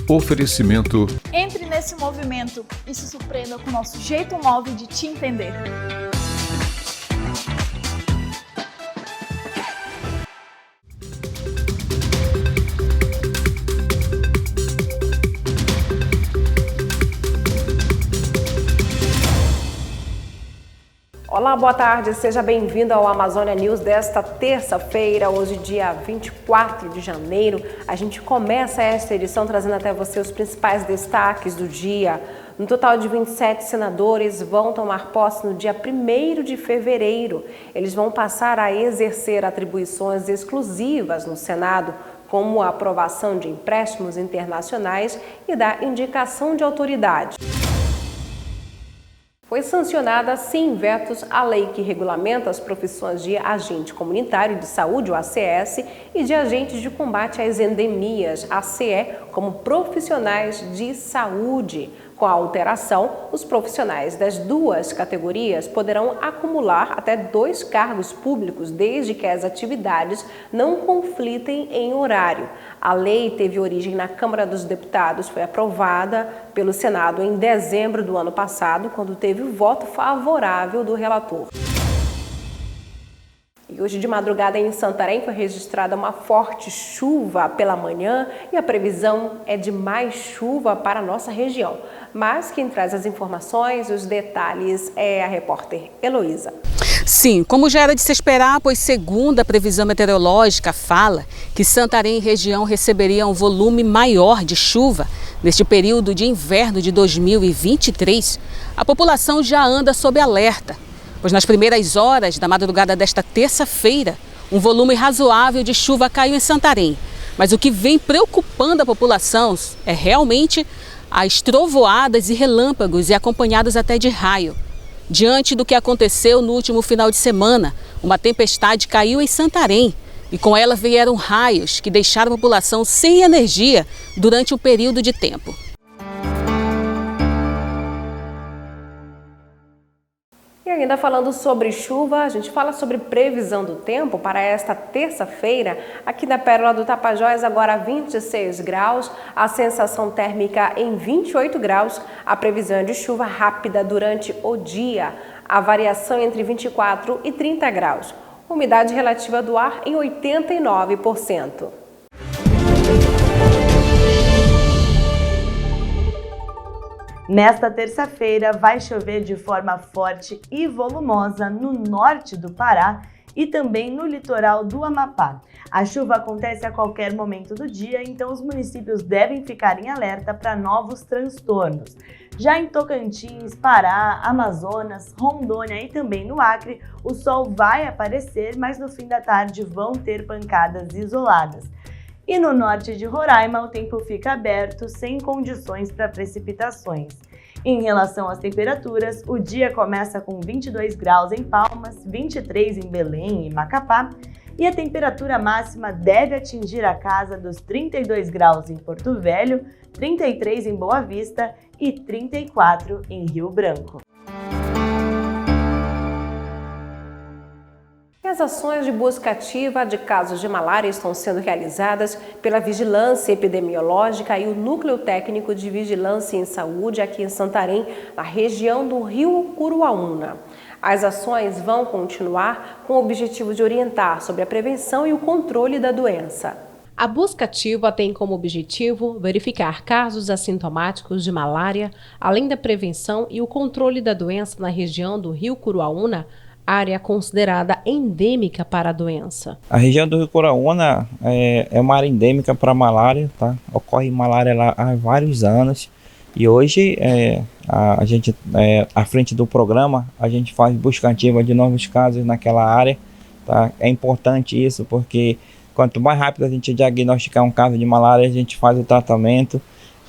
Oferecimento. Entre nesse movimento e se surpreenda com o nosso jeito móvel de te entender. Olá, boa tarde, seja bem-vindo ao Amazônia News desta terça-feira, hoje dia 24 de janeiro. A gente começa esta edição trazendo até você os principais destaques do dia. No total de 27 senadores vão tomar posse no dia 1º de fevereiro. Eles vão passar a exercer atribuições exclusivas no Senado, como a aprovação de empréstimos internacionais e da indicação de autoridade. Foi sancionada sem vetos a lei que regulamenta as profissões de agente comunitário de saúde, o ACS, e de agentes de combate às endemias, ACE, como profissionais de saúde. Com a alteração, os profissionais das duas categorias poderão acumular até 2 cargos públicos, desde que as atividades não conflitem em horário. A lei teve origem na Câmara dos Deputados, foi aprovada pelo Senado em dezembro do ano passado, quando teve o voto favorável do relator. E hoje de madrugada em Santarém foi registrada uma forte chuva pela manhã e a previsão é de mais chuva para a nossa região. Mas quem traz as informações, os detalhes, é a repórter Heloísa. Sim, como já era de se esperar, pois segundo a previsão meteorológica fala que Santarém e região receberiam um volume maior de chuva neste período de inverno de 2023, a população já anda sob alerta, pois nas primeiras horas da madrugada desta terça-feira, um volume razoável de chuva caiu em Santarém. Mas o que vem preocupando a população é realmente as trovoadas e relâmpagos e acompanhados até de raio. Diante do que aconteceu no último final de semana, uma tempestade caiu em Santarém e com ela vieram raios que deixaram a população sem energia durante um período de tempo. E ainda falando sobre chuva, a gente fala sobre previsão do tempo para esta terça-feira. Aqui na Pérola do Tapajós, agora 26 graus, a sensação térmica em 28 graus, a previsão de chuva rápida durante o dia, a variação entre 24 e 30 graus, umidade relativa do ar em 89%. Nesta terça-feira vai chover de forma forte e volumosa no norte do Pará e também no litoral do Amapá. A chuva acontece a qualquer momento do dia, então os municípios devem ficar em alerta para novos transtornos. Já em Tocantins, Pará, Amazonas, Rondônia e também no Acre, o sol vai aparecer, mas no fim da tarde vão ter pancadas isoladas. E no norte de Roraima, o tempo fica aberto, sem condições para precipitações. Em relação às temperaturas, o dia começa com 22 graus em Palmas, 23 em Belém e Macapá, e a temperatura máxima deve atingir a casa dos 32 graus em Porto Velho, 33 em Boa Vista e 34 em Rio Branco. As ações de busca ativa de casos de malária estão sendo realizadas pela Vigilância Epidemiológica e o Núcleo Técnico de Vigilância em Saúde aqui em Santarém, na região do Rio Curuaúna. As ações vão continuar com o objetivo de orientar sobre a prevenção e o controle da doença. A busca ativa tem como objetivo verificar casos assintomáticos de malária, além da prevenção e o controle da doença na região do Rio Curuaúna, área considerada endêmica para a doença. A região do Rio Curuaúna é uma área endêmica para a malária, tá? Ocorre malária lá há vários anos e hoje a gente, à frente do programa, a gente faz busca ativa de novos casos naquela área, tá? É importante isso porque quanto mais rápido a gente diagnosticar um caso de malária, a gente faz o tratamento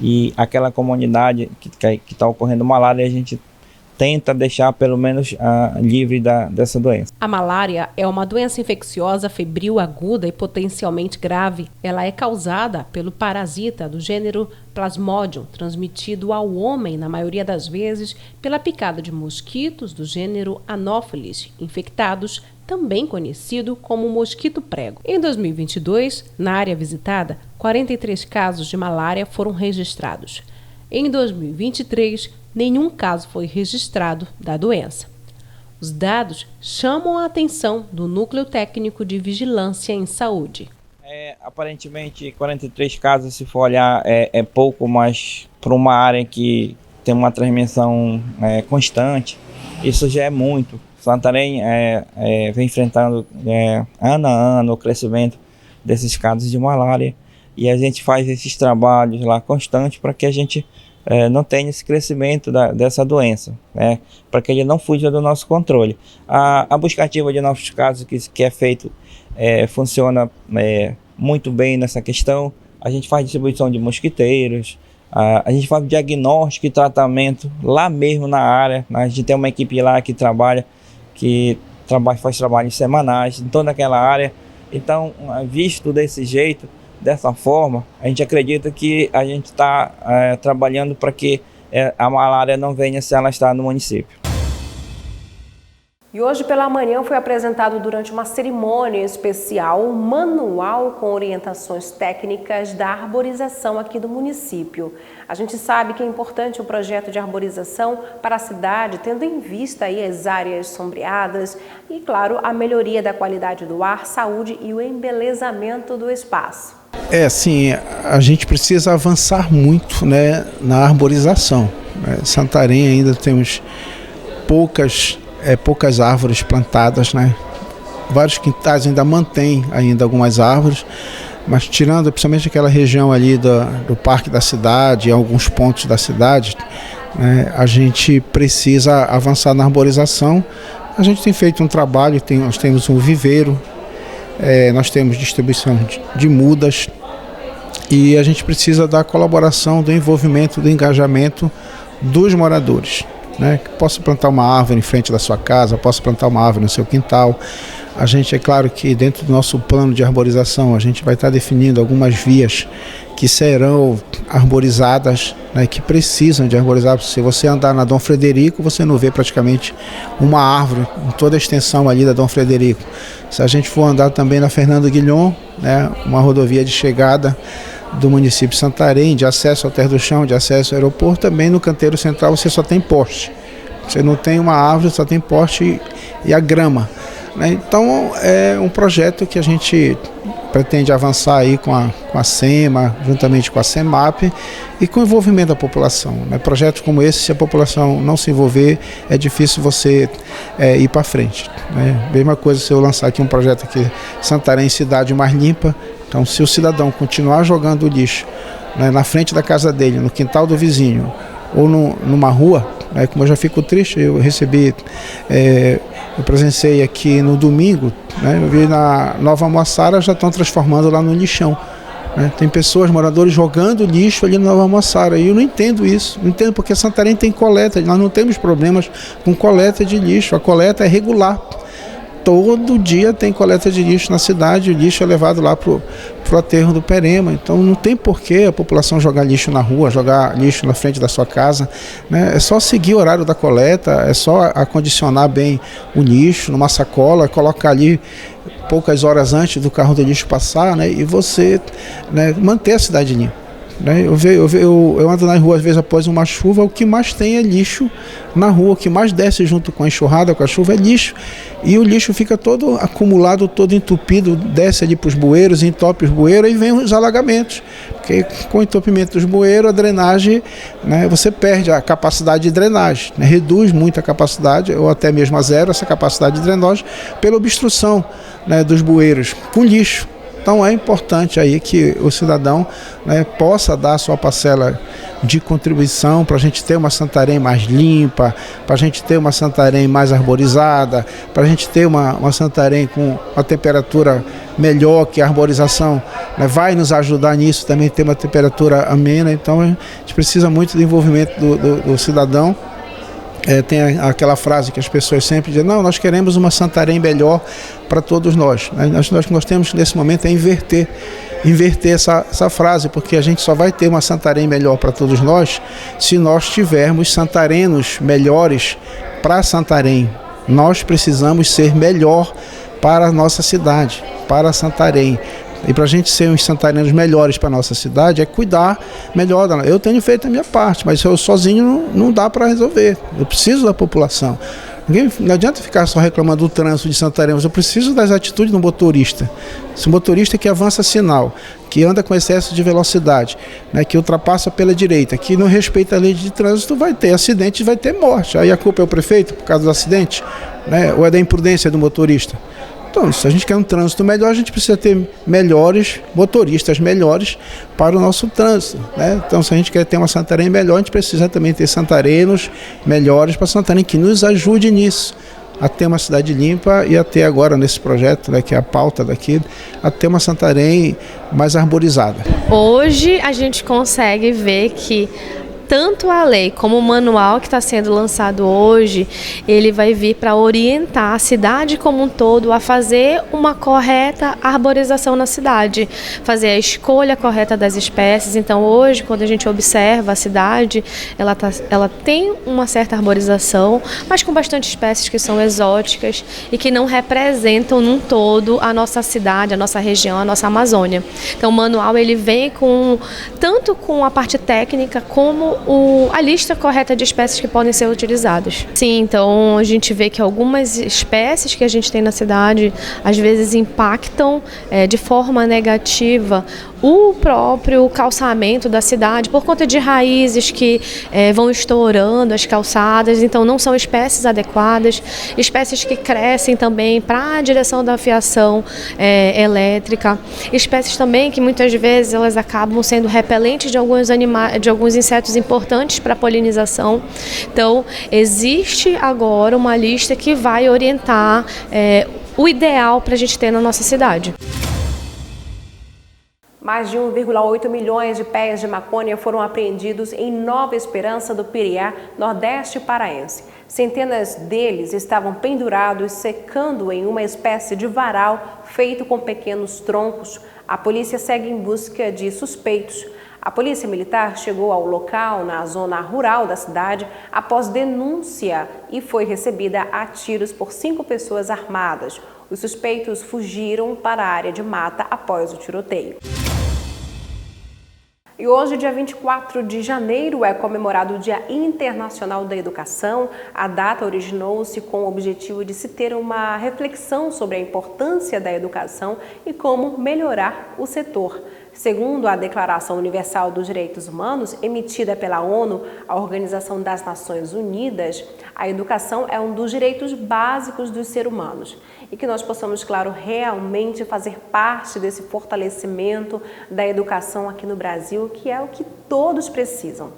e aquela comunidade que está ocorrendo malária, a gente tenta deixar pelo menos livre dessa doença. A malária é uma doença infecciosa febril aguda e potencialmente grave. Ela é causada pelo parasita do gênero Plasmodium, transmitido ao homem, na maioria das vezes, pela picada de mosquitos do gênero Anopheles, infectados, também conhecido como mosquito prego. Em 2022, na área visitada, 43 casos de malária foram registrados. Em 2023, nenhum caso foi registrado da doença. Os dados chamam a atenção do Núcleo Técnico de Vigilância em Saúde. Aparentemente, 43 casos, se for olhar, é pouco, mas para uma área que tem uma transmissão constante, isso já é muito. Santarém vem enfrentando ano a ano o crescimento desses casos de malária e a gente faz esses trabalhos lá constantes para que a gente não tenha esse crescimento dessa doença, né? Para que ele não fuja do nosso controle. A busca ativa de novos casos que é feito funciona muito bem nessa questão. A gente faz distribuição de mosquiteiros, a gente faz diagnóstico e tratamento lá mesmo na área. A gente tem uma equipe lá que faz trabalhos semanais em toda aquela área. Então, visto desse jeito, dessa forma, a gente acredita que a gente está trabalhando para que a malária não venha se alastrar no município. E hoje pela manhã foi apresentado durante uma cerimônia especial um manual com orientações técnicas da arborização aqui do município. A gente sabe que é importante o projeto de arborização para a cidade, tendo em vista aí as áreas sombreadas e, claro, a melhoria da qualidade do ar, saúde e o embelezamento do espaço. Sim, a gente precisa avançar muito, né, na arborização. Santarém ainda temos poucas árvores plantadas, né? Vários quintais ainda mantêm algumas árvores, mas tirando principalmente aquela região ali do Parque da Cidade, em alguns pontos da cidade, né, a gente precisa avançar na arborização. A gente tem feito um trabalho, nós temos um viveiro, nós temos distribuição de mudas e a gente precisa da colaboração, do envolvimento, do engajamento dos moradores. Né? Posso plantar uma árvore em frente da sua casa, posso plantar uma árvore no seu quintal. A gente, é claro que dentro do nosso plano de arborização, a gente vai estar definindo algumas vias que serão arborizadas, né, que precisam de arborizar. Se você andar na Dom Frederico, você não vê praticamente uma árvore em toda a extensão ali da Dom Frederico. Se a gente for andar também na Fernando Guilhom, né, uma rodovia de chegada do município de Santarém, de acesso ao Terra do Chão, de acesso ao aeroporto, também no canteiro central você só tem poste. Você não tem uma árvore, só tem poste e a grama. Né? Então é um projeto que a gente pretende avançar aí com a SEMA, juntamente com a SEMAP e com o envolvimento da população. Né? Projetos como esse, se a população não se envolver, é difícil você ir para frente. Né? Mesma coisa se eu lançar aqui um projeto aqui, Santarém Cidade Mais Limpa. Então, se o cidadão continuar jogando o lixo, né, na frente da casa dele, no quintal do vizinho ou numa rua, né, como eu já fico triste, eu presenciei aqui no domingo, né, eu vi na Nova Moçara já estão transformando lá no lixão. Né, tem pessoas, moradores, jogando lixo ali na Nova Moçara e eu não entendo isso, não entendo porque Santarém tem coleta, nós não temos problemas com coleta de lixo, a coleta é regular. Todo dia tem coleta de lixo na cidade, o lixo é levado lá para o aterro do Perema. Então não tem porquê a população jogar lixo na rua, jogar lixo na frente da sua casa. Né? É só seguir o horário da coleta, é só acondicionar bem o lixo numa sacola, colocar ali poucas horas antes do carro do lixo passar, né? E você, né, manter a cidade limpa. Eu ando nas ruas às vezes após uma chuva, o que mais tem é lixo na rua, o que mais desce junto com a enxurrada, com a chuva, é lixo. E o lixo fica todo acumulado, todo entupido, desce ali para os bueiros, entope os bueiros e vem os alagamentos. Porque com o entupimento dos bueiros, a drenagem, né, você perde a capacidade de drenagem, né, reduz muito a capacidade, ou até mesmo a zero, essa capacidade de drenagem, pela obstrução, né, dos bueiros com lixo. Então é importante aí que o cidadão, né, possa dar a sua parcela de contribuição para a gente ter uma Santarém mais limpa, para a gente ter uma Santarém mais arborizada, para a gente ter uma Santarém com uma temperatura melhor, que a arborização, né, vai nos ajudar nisso, também ter uma temperatura amena. Então a gente precisa muito do envolvimento do cidadão. Tem aquela frase que as pessoas sempre dizem, não, nós queremos uma Santarém melhor para todos nós. Nós temos nesse momento é inverter essa frase, porque a gente só vai ter uma Santarém melhor para todos nós se nós tivermos santarenos melhores para Santarém. Nós precisamos ser melhor para a nossa cidade, para Santarém. e para a gente ser uns santarenos melhores para a nossa cidade, é cuidar melhor dela. Eu tenho feito a minha parte, mas eu sozinho não dá para resolver. Eu preciso da população. Não adianta ficar só reclamando do trânsito de Santarém, mas eu preciso das atitudes do motorista. Se o motorista que avança sinal, que anda com excesso de velocidade, né, que ultrapassa pela direita, que não respeita a lei de trânsito, vai ter acidente, vai ter morte. Aí a culpa é o prefeito por causa do acidente, né, ou é da imprudência do motorista? Então, se a gente quer um trânsito melhor, a gente precisa ter melhores motoristas, melhores para o nosso trânsito, né? Então, se a gente quer ter uma Santarém melhor, a gente precisa também ter santarenos melhores para Santarém, que nos ajude nisso, a ter uma cidade limpa e a ter agora nesse projeto, né, que é a pauta daqui, a ter uma Santarém mais arborizada. Hoje a gente consegue ver que tanto a lei como o manual que está sendo lançado hoje, ele vai vir para orientar a cidade como um todo a fazer uma correta arborização na cidade, fazer a escolha correta das espécies. Então hoje, quando a gente observa a cidade, ela tem uma certa arborização, mas com bastante espécies que são exóticas e que não representam num todo a nossa cidade, a nossa região, a nossa Amazônia. Então o manual ele vem tanto com a parte técnica como a lista correta de espécies que podem ser utilizadas. Sim, então a gente vê que algumas espécies que a gente tem na cidade às vezes impactam de forma negativa o próprio calçamento da cidade por conta de raízes que vão estourando as calçadas, então não são espécies adequadas, espécies que crescem também para a direção da fiação elétrica, espécies também que muitas vezes elas acabam sendo repelentes de alguns animais, de alguns insetos importantes para a polinização. Então existe agora uma lista que vai orientar o ideal para a gente ter na nossa cidade. Mais de 1,8 milhões de pés de maconha foram apreendidos em Nova Esperança do Piriá, nordeste paraense. Centenas deles estavam pendurados, secando em uma espécie de varal feito com pequenos troncos. A polícia segue em busca de suspeitos. A polícia militar chegou ao local, na zona rural da cidade, após denúncia e foi recebida a tiros por 5 pessoas armadas. Os suspeitos fugiram para a área de mata após o tiroteio. E hoje, dia 24 de janeiro, é comemorado o Dia Internacional da Educação. A data originou-se com o objetivo de se ter uma reflexão sobre a importância da educação e como melhorar o setor. Segundo a Declaração Universal dos Direitos Humanos, emitida pela ONU, a Organização das Nações Unidas, a educação é um dos direitos básicos dos seres humanos. E que nós possamos, claro, realmente fazer parte desse fortalecimento da educação aqui no Brasil, que é o que todos precisam.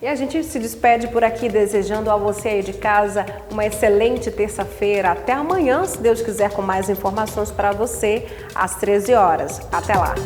E a gente se despede por aqui desejando a você aí de casa uma excelente terça-feira. Até amanhã, se Deus quiser, com mais informações para você às 13 horas. Até lá!